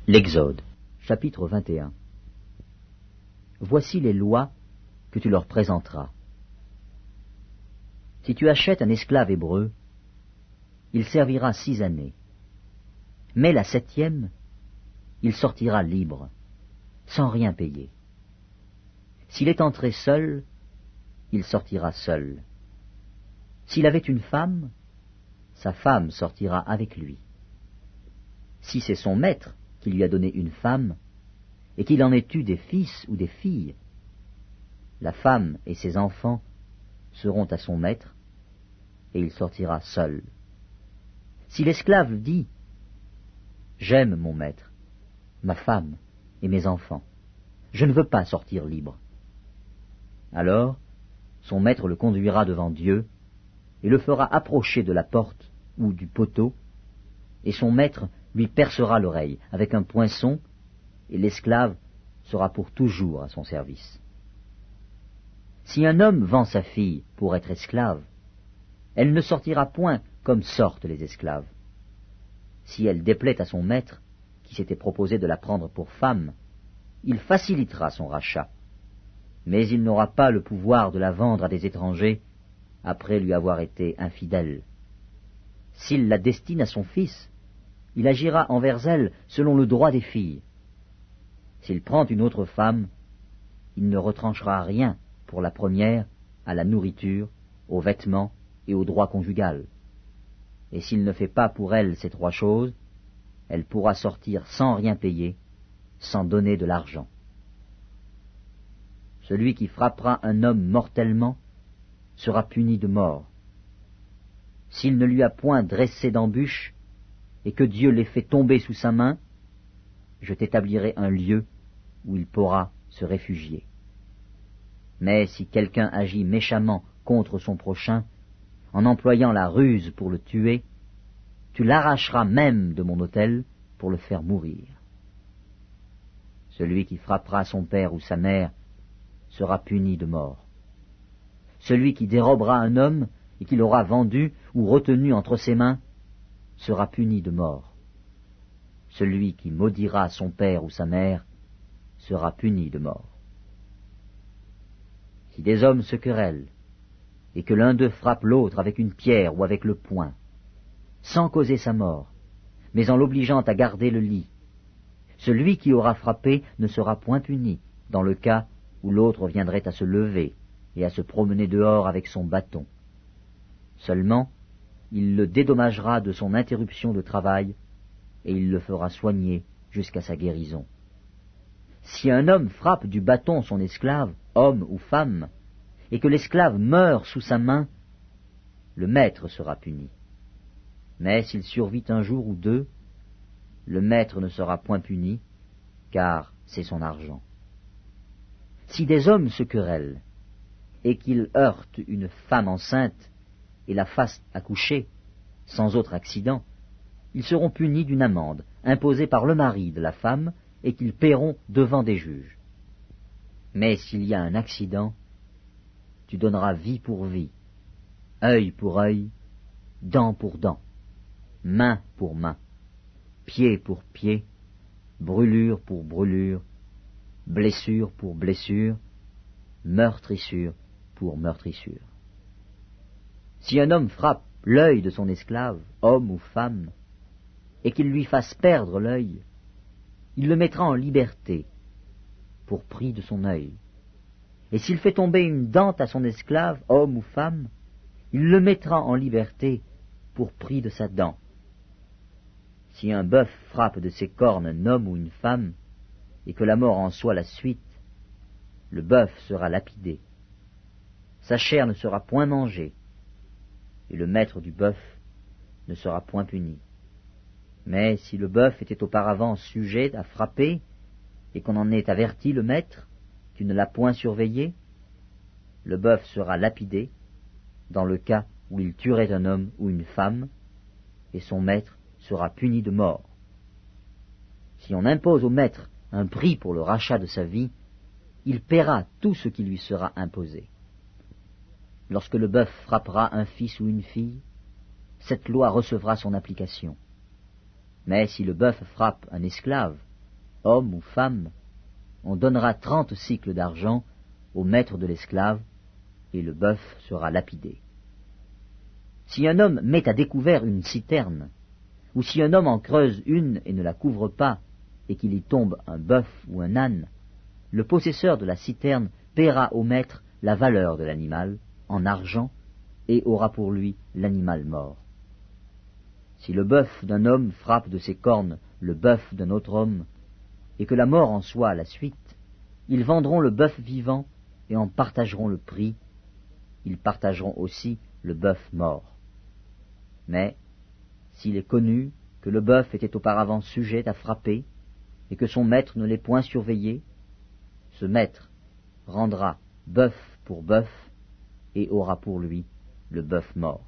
L'Exode, chapitre 21. Voici les lois que tu leur présenteras. Si tu achètes un esclave hébreu, il servira 6 années. Mais la 7e, il sortira libre, sans rien payer. S'il est entré seul, il sortira seul. S'il avait une femme, sa femme sortira avec lui. Si c'est son maître qui lui a donné une femme, et qu'il en ait eu des fils ou des filles, la femme et ses enfants seront à son maître, et il sortira seul. Si l'esclave dit « J'aime mon maître, ma femme et mes enfants, je ne veux pas sortir libre », alors son maître le conduira devant Dieu et le fera approcher de la porte ou du poteau, et son maître lui percera l'oreille avec un poinçon, et l'esclave sera pour toujours à son service. Si un homme vend sa fille pour être esclave, elle ne sortira point comme sortent les esclaves. Si elle déplaît à son maître, qui s'était proposé de la prendre pour femme, il facilitera son rachat, mais il n'aura pas le pouvoir de la vendre à des étrangers après lui avoir été infidèle. S'il la destine à son fils, il agira envers elle selon le droit des filles. S'il prend une autre femme, il ne retranchera rien pour la première à la nourriture, aux vêtements et au droit conjugal. Et s'il ne fait pas pour elle ces 3 choses, elle pourra sortir sans rien payer, sans donner de l'argent. Celui qui frappera un homme mortellement sera puni de mort. S'il ne lui a point dressé d'embûche, et que Dieu l'ait fait tomber sous sa main, je t'établirai un lieu où il pourra se réfugier. Mais si quelqu'un agit méchamment contre son prochain, en employant la ruse pour le tuer, tu l'arracheras même de mon autel pour le faire mourir. Celui qui frappera son père ou sa mère sera puni de mort. Celui qui dérobera un homme et qui l'aura vendu ou retenu entre ses mains sera puni de mort. Celui qui maudira son père ou sa mère sera puni de mort. Si des hommes se querellent, et que l'un d'eux frappe l'autre avec une pierre ou avec le poing, sans causer sa mort, mais en l'obligeant à garder le lit, celui qui aura frappé ne sera point puni, dans le cas où l'autre viendrait à se lever et à se promener dehors avec son bâton. Seulement, il le dédommagera de son interruption de travail, et il le fera soigner jusqu'à sa guérison. Si un homme frappe du bâton son esclave, homme ou femme, et que l'esclave meurt sous sa main, le maître sera puni. Mais s'il survit un jour ou 2, le maître ne sera point puni, car c'est son argent. Si des hommes se querellent, et qu'ils heurtent une femme enceinte, et la fassent accoucher, sans autre accident, ils seront punis d'une amende imposée par le mari de la femme et qu'ils paieront devant des juges. Mais s'il y a un accident, tu donneras vie pour vie, œil pour œil, dent pour dent, main pour main, pied pour pied, brûlure pour brûlure, blessure pour blessure, meurtrissure pour meurtrissure. Si un homme frappe l'œil de son esclave, homme ou femme, et qu'il lui fasse perdre l'œil, il le mettra en liberté pour prix de son œil. Et s'il fait tomber une dent à son esclave, homme ou femme, il le mettra en liberté pour prix de sa dent. Si un bœuf frappe de ses cornes un homme ou une femme, et que la mort en soit la suite, le bœuf sera lapidé. Sa chair ne sera point mangée, et le maître du bœuf ne sera point puni. Mais si le bœuf était auparavant sujet à frapper, et qu'on en ait averti le maître, qui ne l'a point surveillé, le bœuf sera lapidé, dans le cas où il tuerait un homme ou une femme, et son maître sera puni de mort. Si on impose au maître un prix pour le rachat de sa vie, il paiera tout ce qui lui sera imposé. Lorsque le bœuf frappera un fils ou une fille, cette loi recevra son application. Mais si le bœuf frappe un esclave, homme ou femme, on donnera 30 sicles d'argent au maître de l'esclave, et le bœuf sera lapidé. Si un homme met à découvert une citerne, ou si un homme en creuse une et ne la couvre pas, et qu'il y tombe un bœuf ou un âne, le possesseur de la citerne paiera au maître la valeur de l'animal, en argent, et aura pour lui l'animal mort. Si le bœuf d'un homme frappe de ses cornes le bœuf d'un autre homme, et que la mort en soit la suite, ils vendront le bœuf vivant et en partageront le prix. Ils partageront aussi le bœuf mort. Mais, s'il est connu que le bœuf était auparavant sujet à frapper, et que son maître ne l'ait point surveillé, ce maître rendra bœuf pour bœuf, et aura pour lui le bœuf mort.